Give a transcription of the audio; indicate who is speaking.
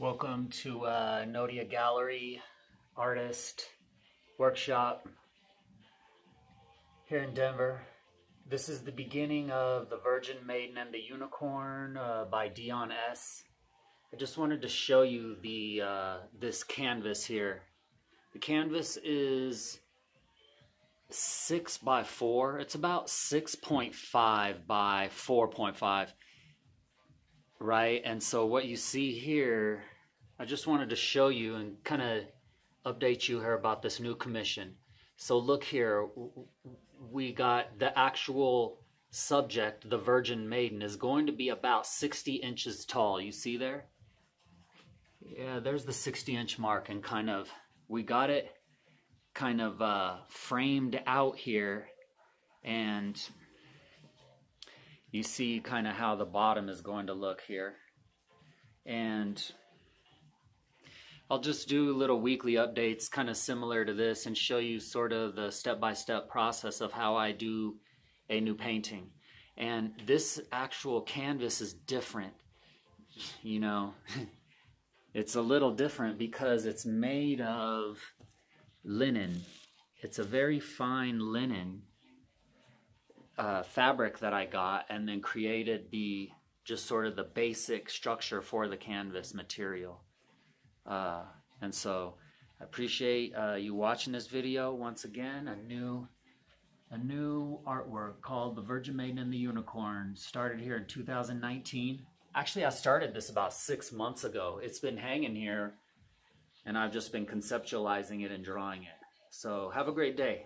Speaker 1: Welcome to Nodia Gallery Artist Workshop here in Denver. This is the beginning of the Virgin Maiden and the Unicorn by Dion S. I just wanted to show you the this canvas here. The canvas is 6 by 4. It's about 6.5 by 4.5. Right, and so what you see here, I just wanted to show you and kind of update you here about this new commission. So look here, we got the actual subject, the Virgin Maiden, is going to be about 60 inches tall. You see there? Yeah, there's the 60-inch mark, and kind of, we got it kind of framed out here, and you see kind of how the bottom is going to look here. And I'll just do little weekly updates kind of similar to this and show you sort of the step-by-step process of how I do a new painting. And this actual canvas is different, you know. It's a little different because it's made of linen. It's a very fine linen fabric that I got, and then created the just sort of the basic structure for the canvas material. And so I appreciate you watching this video. Once again, a new artwork called The Virgin Maiden and the Unicorn. Started here in 2019. Actually, I started this about 6 months ago. It's been hanging here, and I've just been conceptualizing it and drawing it. So have a great day.